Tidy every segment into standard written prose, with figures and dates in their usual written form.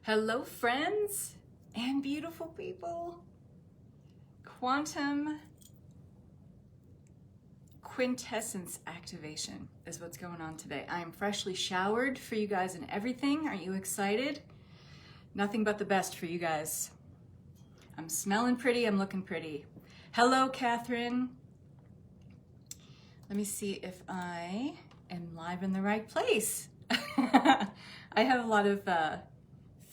Hello, friends and beautiful people. Quantum Quintessence Activation is what's going on today. I am freshly showered for you guys and everything. Are you excited? Nothing but the best for you guys. I'm smelling pretty, I'm looking pretty. Hello, Kathryn. Let me see if I am live in the right place. I have a lot of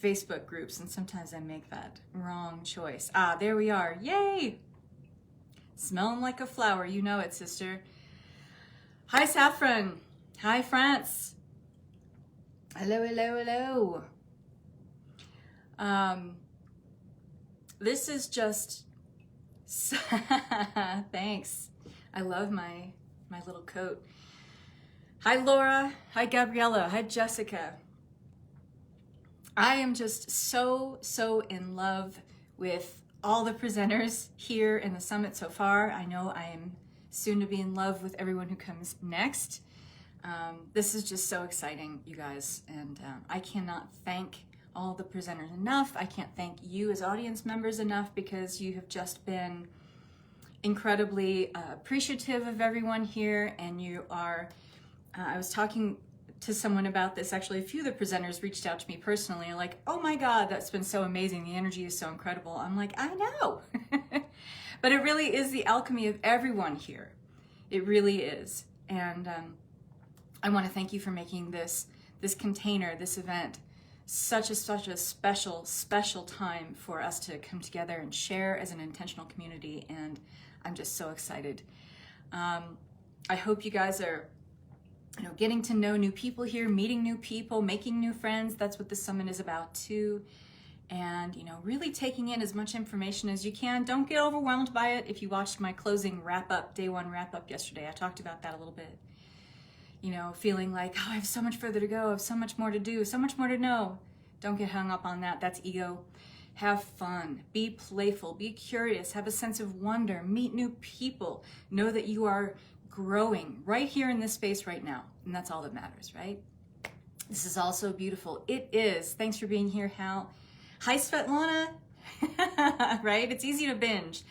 Facebook groups, and sometimes I make that wrong choice. Ah, there we are. Yay! Smelling like a flower. You know it, sister. Hi, Saffron. Hi, France. Hello, hello, hello. This is just... Thanks. I love my little coat. Hi, Laura. Hi, Gabriella. Hi, Jessica. I am just so in love with all the presenters here in the summit so far. I know I am soon to be in love with everyone who comes next. This is just so exciting, you guys, and I cannot thank all the presenters enough. I can't thank you as audience members enough, because you have just been incredibly appreciative of everyone here, and you are, I was talking to someone about this. Actually, a few of the presenters reached out to me personally and like, oh my God, that's been so amazing. The energy is so incredible. I'm like, I know. But it really is the alchemy of everyone here. It really is. And I want to thank you for making this container, this event, such a special time for us to come together and share as an intentional community. And I'm just so excited. I hope you guys are getting to know new people here, meeting new people, making new friends. That's what the summit is about too. And, really taking in as much information as you can. Don't get overwhelmed by it. If you watched my closing wrap-up, day one wrap-up yesterday, I talked about that a little bit. Feeling like, oh, I have so much further to go, I have so much more to do, so much more to know. Don't get hung up on that. That's ego. Have fun, be playful, be curious, have a sense of wonder, meet new people, know that you are growing right here in this space right now. And that's all that matters, right? This is also beautiful. It is. Thanks for being here, Hal. Hi, Svetlana. Right? It's easy to binge.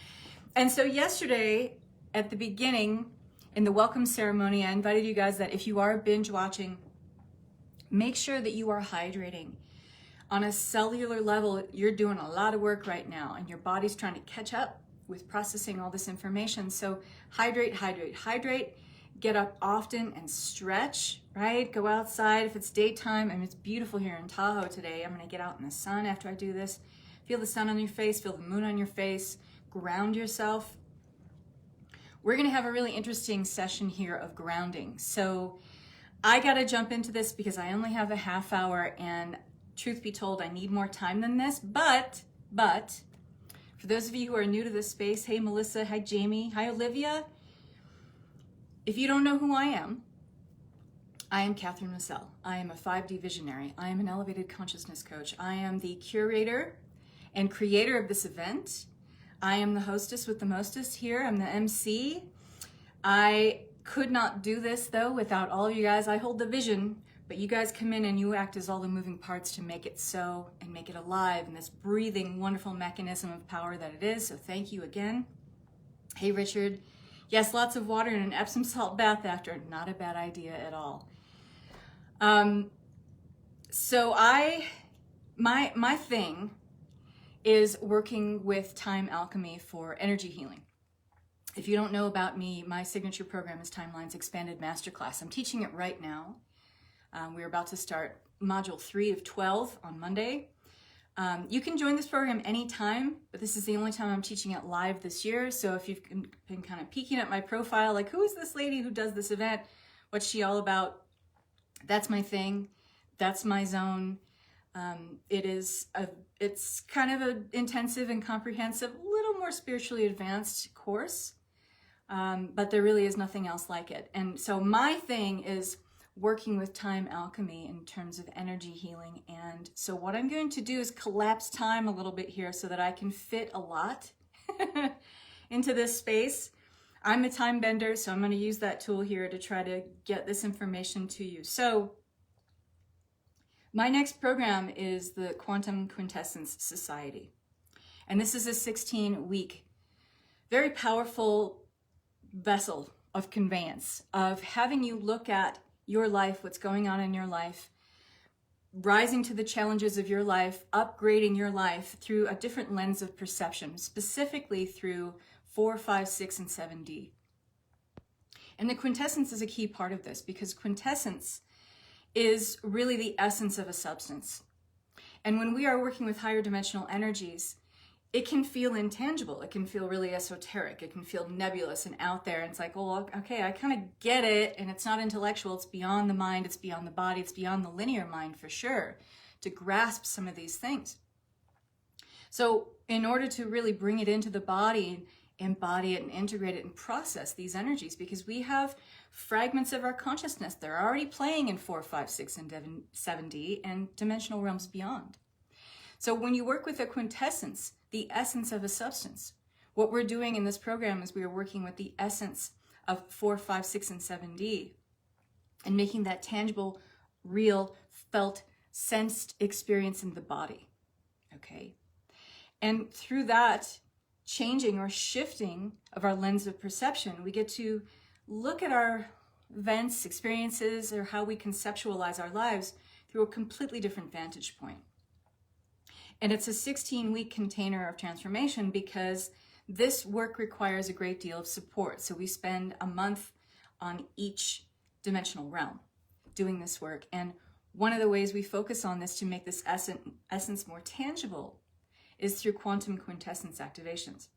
And so yesterday at the beginning in the welcome ceremony, I invited you guys that if you are binge watching, make sure that you are hydrating. On a cellular level, you're doing a lot of work right now, and your body's trying to catch up with processing all this information. So hydrate, hydrate, hydrate. Get up often and stretch, right? Go outside if it's daytime. I mean, it's beautiful here in Tahoe today. I'm gonna get out in the sun after I do this. Feel the sun on your face, feel the moon on your face, ground yourself. We're gonna have a really interesting session here of grounding. So I gotta jump into this because I only have a half hour, and truth be told, I need more time than this, but, for those of you who are new to this space, hey Melissa, hi Jamie, hi Olivia. If you don't know who I am Kathryn Massell. I am a 5D visionary. I am an elevated consciousness coach. I am the curator and creator of this event. I am the hostess with the mostest here. I'm the MC. I could not do this though without all of you guys. I hold the vision, but you guys come in and you act as all the moving parts to make it so and make it alive in this breathing, wonderful mechanism of power that it is. So thank you again. Hey, Richard. Yes, lots of water and an Epsom salt bath after. Not a bad idea at all. So my thing is working with time alchemy for energy healing. If you don't know about me, my signature program is Timelines Expanded Masterclass. I'm teaching it right now. We're about to start module 3 of 12 on Monday. You can join this program anytime, but this is the only time I'm teaching it live this year. So if you've been kind of peeking at my profile, like, who is this lady who does this event? What's she all about? That's my thing. That's my zone. It's kind of an intensive and comprehensive, a little more spiritually advanced course, but there really is nothing else like it. And so my thing is working with time alchemy in terms of energy healing. And so what I'm going to do is collapse time a little bit here so that I can fit a lot into this space. I'm a time bender, so I'm going to use that tool here to try to get this information to you. So My next program is the Quantum Quintessence Society. And this is a 16-week, very powerful vessel of conveyance, of having you look at your life, what's going on in your life, rising to the challenges of your life, upgrading your life through a different lens of perception, specifically through 4, 5, 6, and 7D. And the quintessence is a key part of this, because quintessence is really the essence of a substance. And when we are working with higher dimensional energies, it can feel intangible. It can feel really esoteric. It can feel nebulous and out there. And it's like, oh, okay, I kind of get it. And it's not intellectual. It's beyond the mind. It's beyond the body. It's beyond the linear mind for sure, to grasp some of these things. So in order to really bring it into the body, embody it and integrate it and process these energies, because we have fragments of our consciousness that are already playing in 4, 5, 6, and 7D and dimensional realms beyond. So when you work with a quintessence, the essence of a substance, what we're doing in this program is we are working with the essence of 4, 5, 6, and 7D and making that tangible, real, felt, sensed experience in the body, okay? And through that changing or shifting of our lens of perception, we get to look at our events, experiences, or how we conceptualize our lives through a completely different vantage point. And it's a 16-week container of transformation, because this work requires a great deal of support. So we spend a month on each dimensional realm doing this work. And one of the ways we focus on this to make this essence more tangible is through quantum quintessence activations.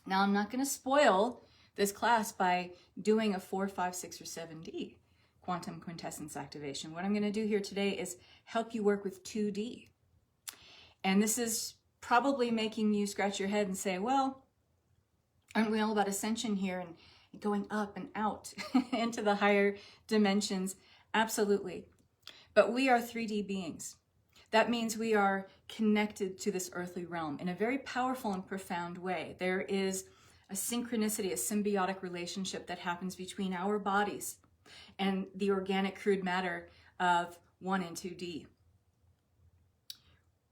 Now, I'm not going to spoil this class by doing a 4, 5, 6, or 7D quantum quintessence activation. What I'm going to do here today is help you work with 2D. And this is probably making you scratch your head and say, well, aren't we all about ascension here and going up and out into the higher dimensions? Absolutely. But we are 3D beings. That means we are connected to this earthly realm in a very powerful and profound way. There is a synchronicity, a symbiotic relationship that happens between our bodies and the organic crude matter of 1 and 2D.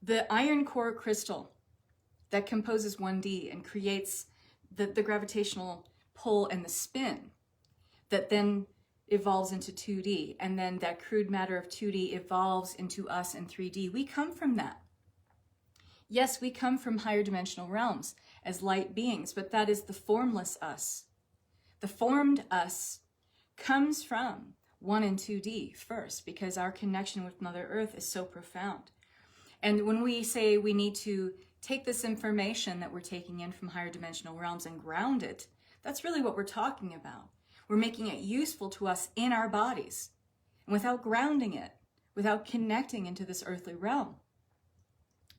The iron core crystal that composes 1D and creates the gravitational pull and the spin that then evolves into 2D, and then that crude matter of 2D evolves into us in 3D. We come from that. Yes, we come from higher dimensional realms as light beings, but that is the formless us. The formed us comes from 1 and 2D first, because our connection with Mother Earth is so profound. And when we say we need to take this information that we're taking in from higher dimensional realms and ground it, that's really what we're talking about. We're making it useful to us in our bodies. And without grounding it, without connecting into this earthly realm,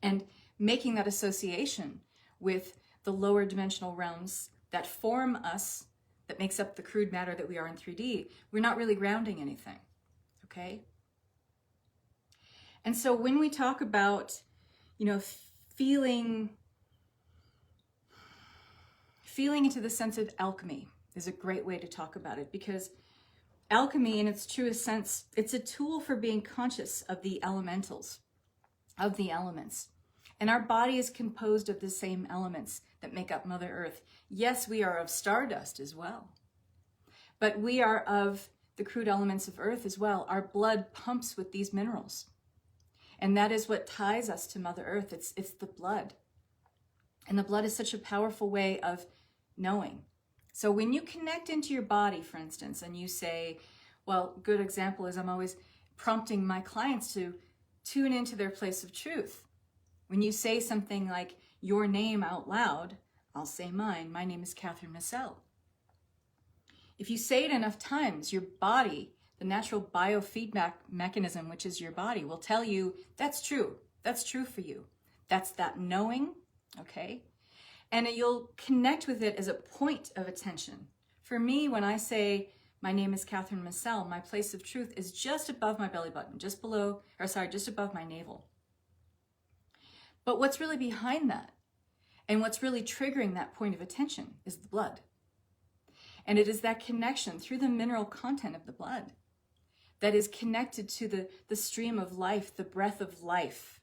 and making that association with the lower dimensional realms that form us, that makes up the crude matter that we are in 3D, we're not really grounding anything, okay? And so when we talk about, feeling into the sense of alchemy is a great way to talk about it, because alchemy in its truest sense, it's a tool for being conscious of the elementals, of the elements. And our body is composed of the same elements that make up Mother Earth. Yes, we are of stardust as well, but we are of the crude elements of Earth as well. Our blood pumps with these minerals. And that is what ties us to Mother Earth. It's the blood. And the blood is such a powerful way of knowing. So when you connect into your body, for instance, and you say, well, good example is I'm always prompting my clients to tune into their place of truth. When you say something like your name out loud, I'll say mine. My name is Kathryn and I'm. If you say it enough times, your body, the natural biofeedback mechanism, which is your body, will tell you that's true. That's true for you. That's that knowing, okay? And you'll connect with it as a point of attention. For me, when I say my name is Kathryn and I'm, my place of truth is just above my belly button, just above my navel. But what's really behind that, and what's really triggering that point of attention, is the blood. And it is that connection through the mineral content of the blood that is connected to the stream of life, the breath of life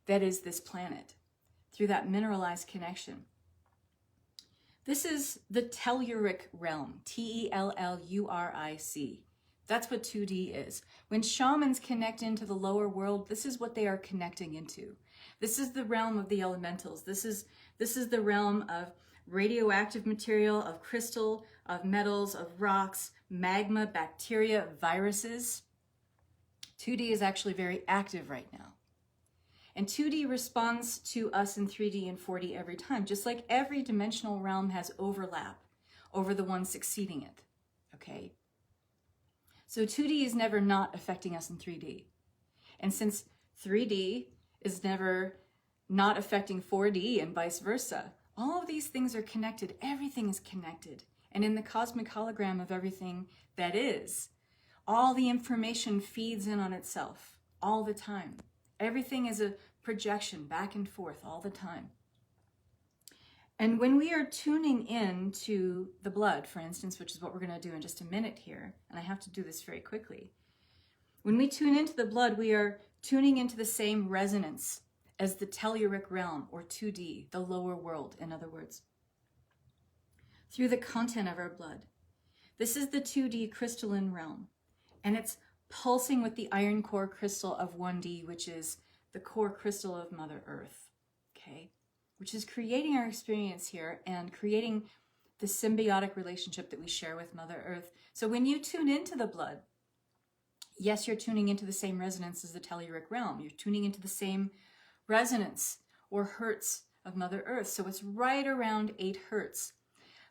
that is this planet, through that mineralized connection. This is the telluric realm, Telluric. That's what 2D is. When shamans connect into the lower world, this is what they are connecting into. This is the realm of the elementals. This is the realm of radioactive material, of crystal, of metals, of rocks, magma, bacteria, viruses. 2D is actually very active right now. And 2D responds to us in 3D and 4D every time, just like every dimensional realm has overlap over the one succeeding it, okay? So 2D is never not affecting us in 3D. And since 3D is never not affecting 4D and vice versa, all of these things are connected. Everything is connected. And in the cosmic hologram of everything that is, all the information feeds in on itself all the time. Everything is a projection back and forth all the time. And when we are tuning in to the blood, for instance, which is what we're going to do in just a minute here, and I have to do this very quickly. When we tune into the blood, we are tuning into the same resonance as the telluric realm, or 2D, the lower world, in other words, through the content of our blood. This is the 2D crystalline realm, and it's pulsing with the iron core crystal of 1D, which is the core crystal of Mother Earth, okay? Which is creating our experience here and creating the symbiotic relationship that we share with Mother Earth. So when you tune into the blood, yes, you're tuning into the same resonance as the telluric realm. You're tuning into the same resonance or hertz of Mother Earth. So it's right around 8 hertz.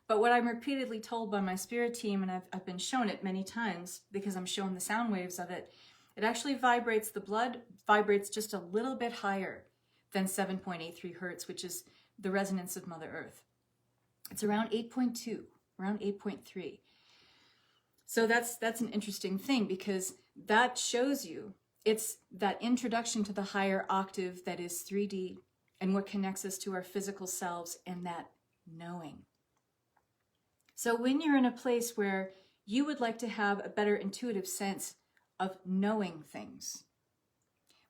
But what I'm repeatedly told by my spirit team, and I've been shown it many times because I'm shown the sound waves of it, it actually vibrates, the blood vibrates just a little bit higher than 7.83 hertz, which is the resonance of Mother Earth. It's around 8.2, around 8.3. So that's an interesting thing, because that shows you it's that introduction to the higher octave that is 3D and what connects us to our physical selves and that knowing. So when you're in a place where you would like to have a better intuitive sense of knowing things,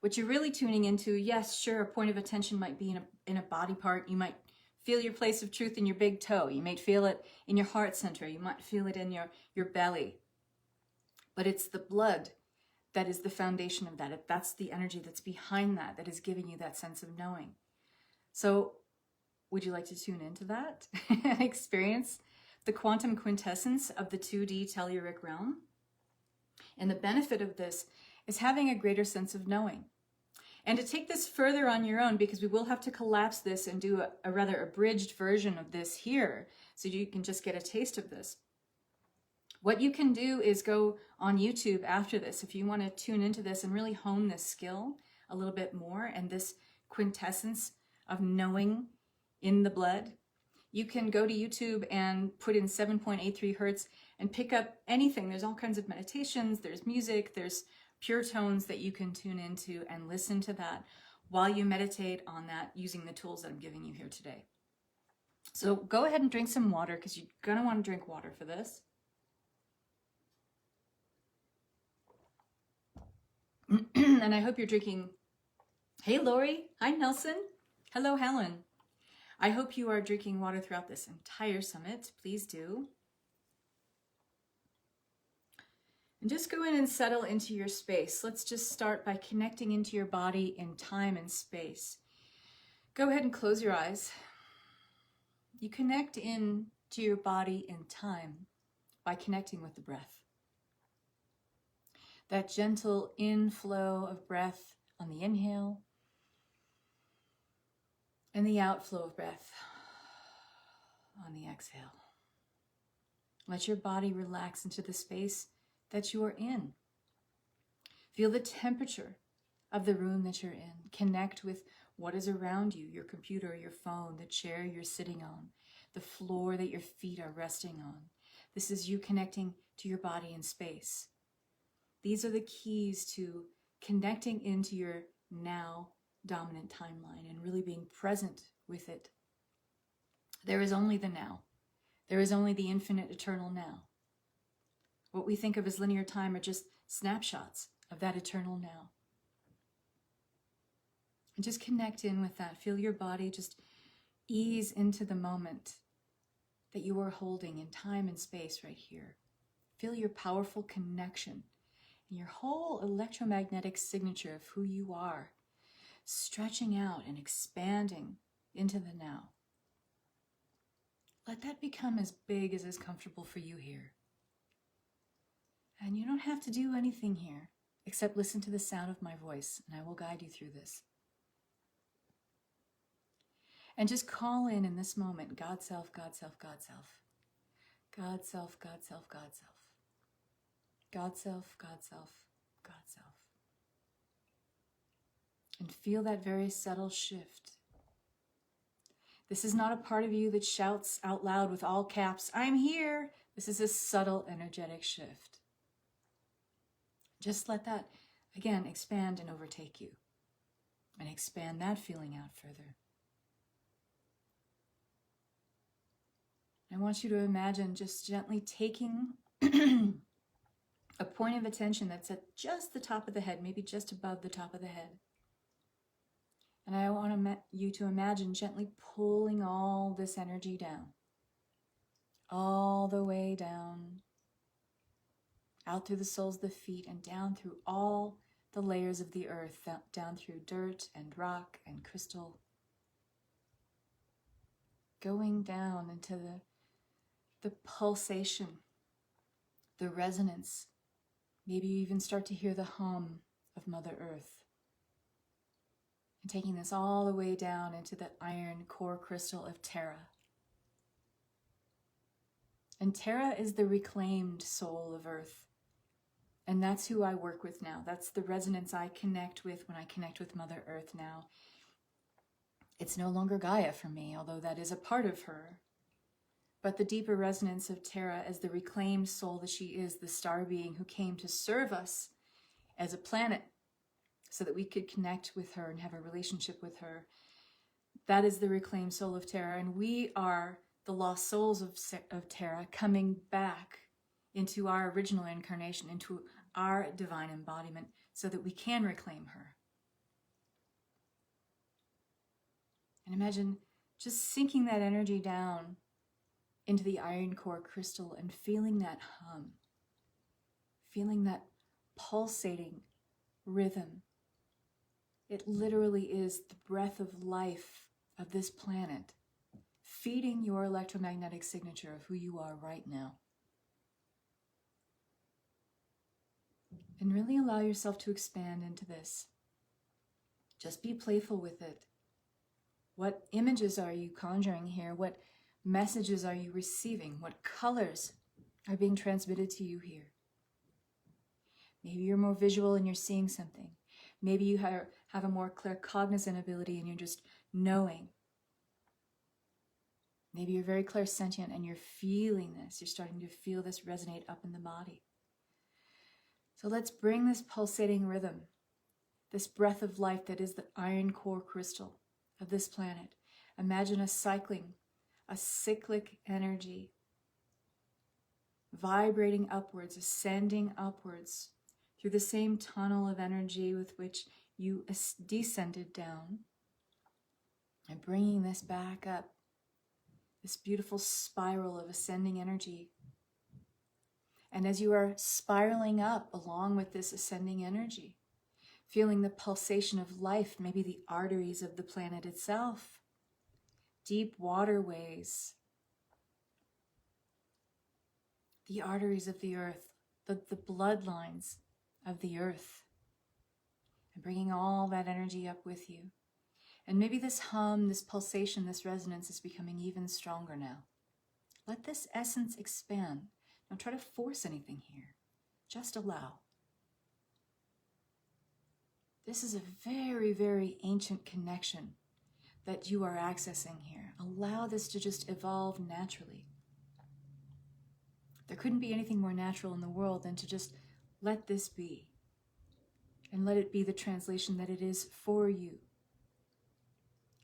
what you're really tuning into, yes, sure, a point of attention might be in a body part. You might feel your place of truth in your big toe. You might feel it in your heart center. You might feel it in your belly. But it's the blood that is the foundation of that. That's the energy that's behind that, that is giving you that sense of knowing. So would you like to tune into that experience? The quantum quintessence of the 2D telluric realm. And the benefit of this is having a greater sense of knowing. And to take this further on your own, because we will have to collapse this and do a rather abridged version of this here, so you can just get a taste of this. What you can do is go on YouTube after this, if you want to tune into this and really hone this skill a little bit more, and this quintessence of knowing in the blood. You can go to YouTube and put in 7.83 hertz and pick up anything. There's all kinds of meditations, there's music, there's pure tones that you can tune into and listen to that while you meditate on that using the tools that I'm giving you here today. So go ahead and drink some water, because you're going to want to drink water for this. And I hope you're drinking. Hey, Lori. Hi, Nelson. Hello, Helen. I hope you are drinking water throughout this entire summit. Please do. And just go in and settle into your space. Let's just start by connecting into your body in time and space. Go ahead and close your eyes. You connect in to your body in time by connecting with the breath. That gentle inflow of breath on the inhale, and the outflow of breath on the exhale. Let your body relax into the space that you are in. Feel the temperature of the room that you're in. Connect with what is around you, your computer, your phone, the chair you're sitting on, the floor that your feet are resting on. This is you connecting to your body in space. These are the keys to connecting into your now dominant timeline and really being present with it. There is only the now. There is only the infinite eternal now. What we think of as linear time are just snapshots of that eternal now. And just connect in with that. Feel your body just ease into the moment that you are holding in time and space right here. Feel your powerful connection and your whole electromagnetic signature of who you are, stretching out and expanding into the now. Let that become as big as is comfortable for you here. And you don't have to do anything here except listen to the sound of my voice, and I will guide you through this. And just call in this moment, God self, God self, God self. God self, God self, God self. God self, God self, God self. And feel that very subtle shift. This is not a part of you that shouts out loud with all caps, I'm here. This is a subtle energetic shift. Just let that, again, expand and overtake you. And expand that feeling out further. I want you to imagine just gently taking a point of attention that's at just the top of the head, maybe just above the top of the head. And I want you to imagine gently pulling all this energy down, all the way down, out through the soles of the feet and down through all the layers of the earth, down through dirt and rock and crystal, going down into the pulsation, the resonance. Maybe you even start to hear the hum of Mother Earth. And taking this all the way down into the iron core crystal of Terra. And Terra is the reclaimed soul of Earth. And that's who I work with now. That's the resonance I connect with when I connect with Mother Earth now. It's no longer Gaia for me, although that is a part of her. But the deeper resonance of Terra as the reclaimed soul that she is, the star being who came to serve us as a planet so that we could connect with her and have a relationship with her. That is the reclaimed soul of Terra. And we are the lost souls of Terra coming back into our original incarnation, into our divine embodiment so that we can reclaim her. And imagine just sinking that energy down into the iron core crystal and feeling that hum, feeling that pulsating rhythm. It literally is the breath of life of this planet, feeding your electromagnetic signature of who you are right now. And really allow yourself to expand into this. Just be playful with it. What images are you conjuring here? What messages are you receiving? What colors are being transmitted to you here? Maybe you're more visual and you're seeing something. Maybe you have a more claircognizant ability and you're just knowing. Maybe you're very clairsentient and you're feeling this. You're starting to feel this resonate up in the body. So let's bring this pulsating rhythm, this breath of life that is the iron core crystal of this planet. Imagine a cyclic energy, vibrating upwards, ascending upwards through the same tunnel of energy with which you descended down, and bringing this back up, this beautiful spiral of ascending energy. And as you are spiraling up along with this ascending energy, feeling the pulsation of life, maybe the arteries of the planet itself, deep waterways, the arteries of the earth, the bloodlines of the earth, and bringing all that energy up with you. And maybe this hum, this pulsation, this resonance is becoming even stronger now. Let this essence expand. Don't try to force anything here. Just allow. This is a very, very ancient connection that you are accessing here. Allow this to just evolve naturally. There couldn't be anything more natural in the world than to just let this be. And let it be the translation that it is for you.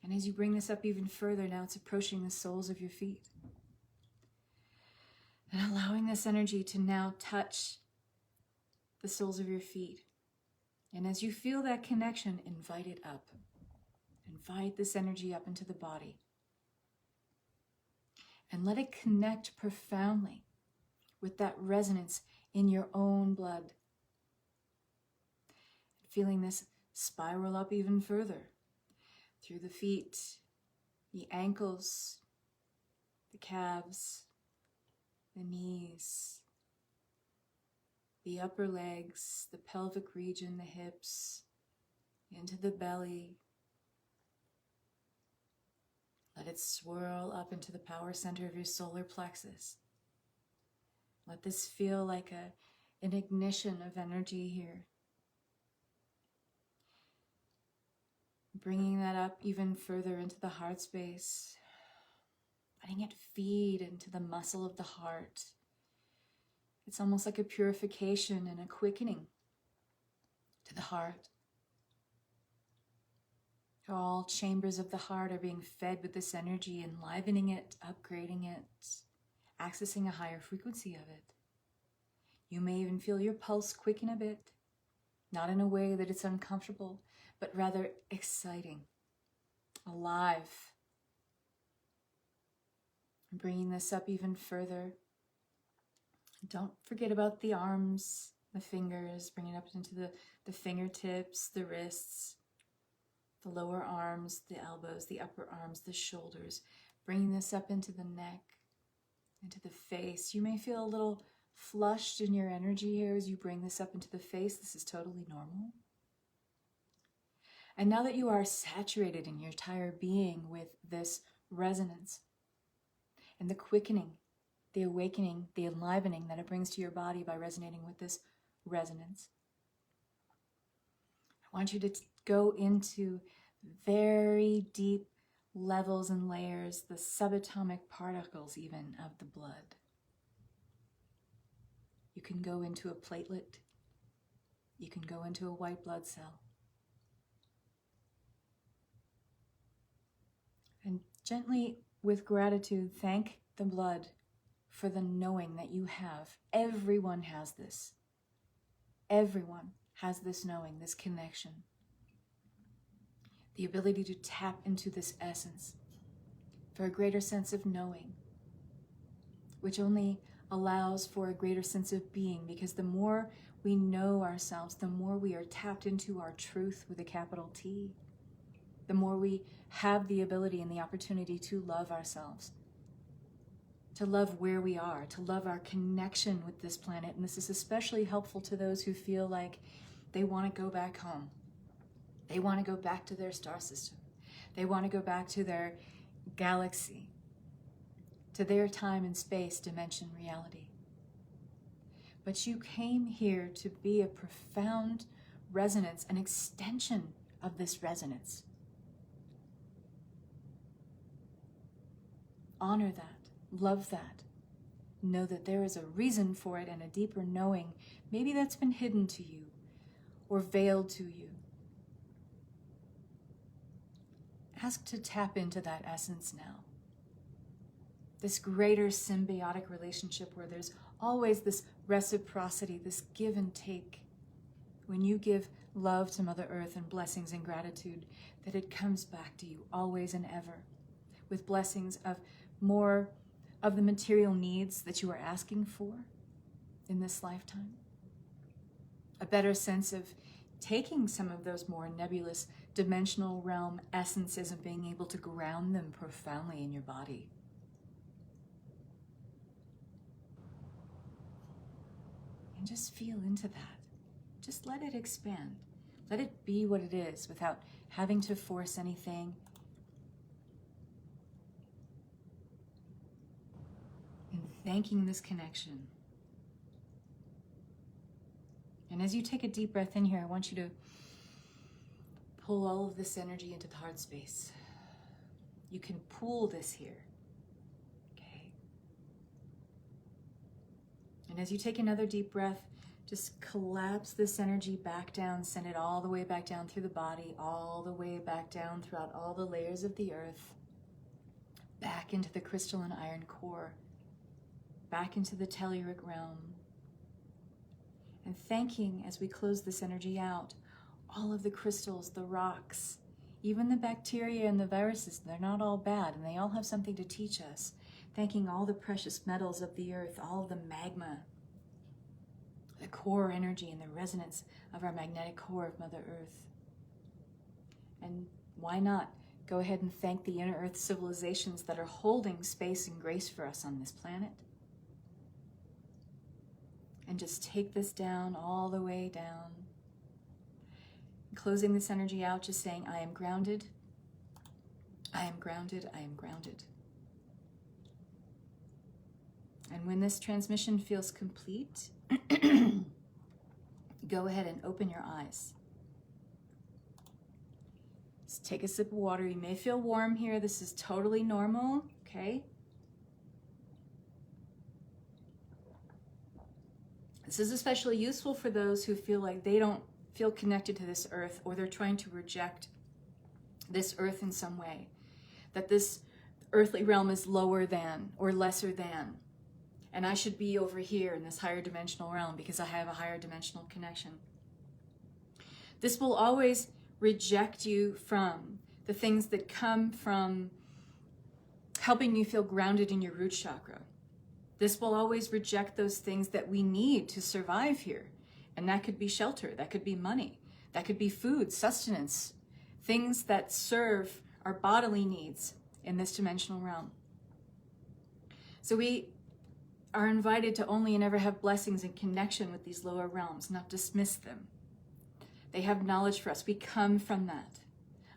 And as you bring this up even further, now it's approaching the soles of your feet. And allowing this energy to now touch the soles of your feet. And as you feel that connection, invite it up. Invite this energy up into the body. And let it connect profoundly with that resonance in your own blood. Feeling this spiral up even further through the feet, the ankles, the calves, the knees, the upper legs, the pelvic region, the hips, into the belly. Let it swirl up into the power center of your solar plexus. Let this feel like an ignition of energy here. Bringing that up even further into the heart space. Letting it feed into the muscle of the heart. It's almost like a purification and a quickening to the heart. All chambers of the heart are being fed with this energy, enlivening it, upgrading it, accessing a higher frequency of it. You may even feel your pulse quicken a bit, not in a way that it's uncomfortable, but rather exciting, alive. Bringing this up even further. Don't forget about the arms, the fingers, bring it up into the fingertips, the wrists, the lower arms, the elbows, the upper arms, the shoulders. Bringing this up into the neck, into the face. You may feel a little flushed in your energy here as you bring this up into the face. This is totally normal. And now that you are saturated in your entire being with this resonance and the quickening, the awakening, the enlivening that it brings to your body by resonating with this resonance, I want you to go into very deep levels and layers, the subatomic particles even of the blood. You can go into a platelet. You can go into a white blood cell. And gently, with gratitude, thank the blood for the knowing that you have. Everyone has this. Everyone has this knowing, this connection. The ability to tap into this essence for a greater sense of knowing, which only allows for a greater sense of being, because the more we know ourselves, the more we are tapped into our truth with a capital T, the more we have the ability and the opportunity to love ourselves, to love where we are, to love our connection with this planet. And this is especially helpful to those who feel like they want to go back home. They want to go back to their star system. They want to go back to their galaxy, to their time and space dimension reality. But you came here to be a profound resonance, an extension of this resonance. Honor that, love that. Know that there is a reason for it and a deeper knowing, maybe that's been hidden to you or veiled to you. Ask to tap into that essence now. This greater symbiotic relationship where there's always this reciprocity, this give and take. When you give love to Mother Earth and blessings and gratitude, that it comes back to you always and ever with blessings of more of the material needs that you are asking for in this lifetime. A better sense of taking some of those more nebulous dimensional realm essences and being able to ground them profoundly in your body. And just feel into that. Just let it expand. Let it be what it is without having to force anything. And thanking this connection. And as you take a deep breath in here, I want you to pull all of this energy into the heart space. You can pool this here. Okay. And as you take another deep breath, just collapse this energy back down, send it all the way back down through the body, all the way back down throughout all the layers of the earth, back into the crystalline iron core, back into the telluric realm. And thanking, as we close this energy out, all of the crystals, the rocks, even the bacteria and the viruses. They're not all bad, and they all have something to teach us. Thanking all the precious metals of the earth, all of the magma, the core energy and the resonance of our magnetic core of Mother Earth. And why not go ahead and thank the inner earth civilizations that are holding space and grace for us on this planet? And just take this down, all the way down. Closing this energy out, just saying, I am grounded, I am grounded, I am grounded. And when this transmission feels complete, go ahead and open your eyes. Just take a sip of water. You may feel warm here. This is totally normal, okay? This is especially useful for those who feel like they don't feel connected to this earth, or they're trying to reject this earth in some way. That this earthly realm is lower than or lesser than. And I should be over here in this higher dimensional realm because I have a higher dimensional connection. This will always reject you from the things that come from helping you feel grounded in your root chakra. This will always reject those things that we need to survive here. And that could be shelter, that could be money, that could be food, sustenance, things that serve our bodily needs in this dimensional realm. So we are invited to only and ever have blessings in connection with these lower realms, not dismiss them. They have knowledge for us. We come from that.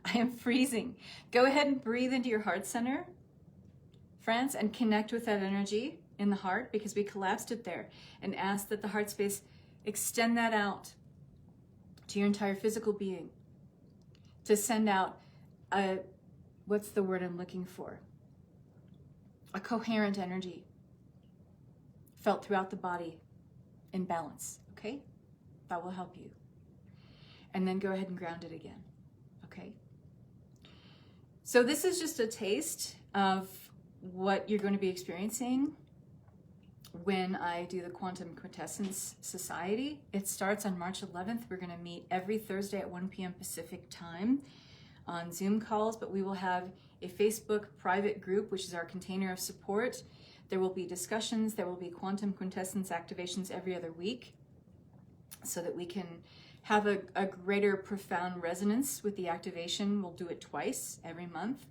I am freezing. Go ahead and breathe into your heart center, friends, and connect with that energy in the heart, because we collapsed it there, and ask that the heart space extend that out to your entire physical being, to send out a, what's the word I'm looking for? A coherent energy felt throughout the body in balance, okay? That will help you. And then go ahead and ground it again, okay? So this is just a taste of what you're going to be experiencing when I do the Quantum Quintessence Society. It starts on March 11th. We're going to meet every Thursday at 1 p.m. Pacific time on Zoom calls, but we will have a Facebook private group, which is our container of support. There will be discussions. There will be Quantum Quintessence activations every other week so that we can have a greater profound resonance with the activation. We'll do it twice every month.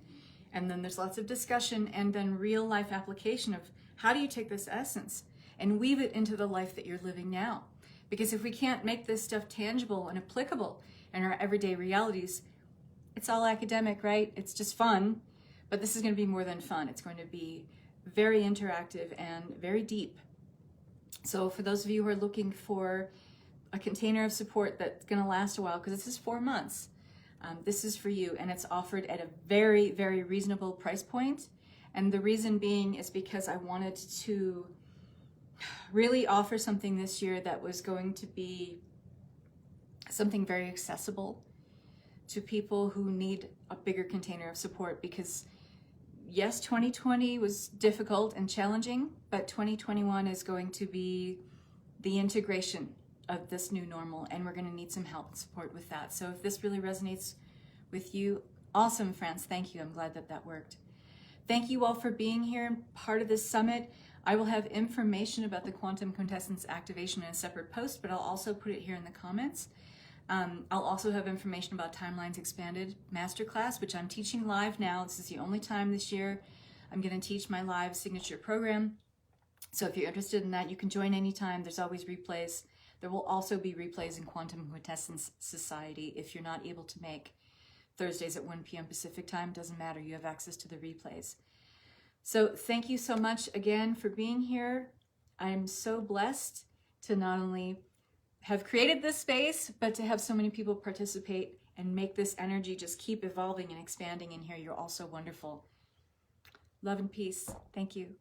And then there's lots of discussion and then real life application of how do you take this essence and weave it into the life that you're living now? Because if we can't make this stuff tangible and applicable in our everyday realities, it's all academic, right? It's just fun, but this is going to be more than fun. It's going to be very interactive and very deep. So for those of you who are looking for a container of support that's going to last a while, because this is 4 months, this is for you, and it's offered at a very, very reasonable price point. And the reason being is because I wanted to really offer something this year that was going to be something very accessible to people who need a bigger container of support. Because yes, 2020 was difficult and challenging, but 2021 is going to be the integration of this new normal, and we're going to need some help and support with that. So if this really resonates with you, awesome, friends. Thank you. I'm glad that that worked. Thank you all for being here, part of this summit. I will have information about the Quantum Quintessence Activation in a separate post, but I'll also put it here in the comments. I'll also have information about Timelines Expanded Masterclass, which I'm teaching live now. This is the only time this year I'm going to teach my live signature program. So if you're interested in that, you can join anytime. There's always replays. There will also be replays in Quantum Quintessence Society if you're not able to make Thursdays at 1 p.m. Pacific time. Doesn't matter. You have access to the replays. So thank you so much again for being here. I'm so blessed to not only have created this space, but to have so many people participate and make this energy just keep evolving and expanding in here. You're all so wonderful. Love and peace. Thank you.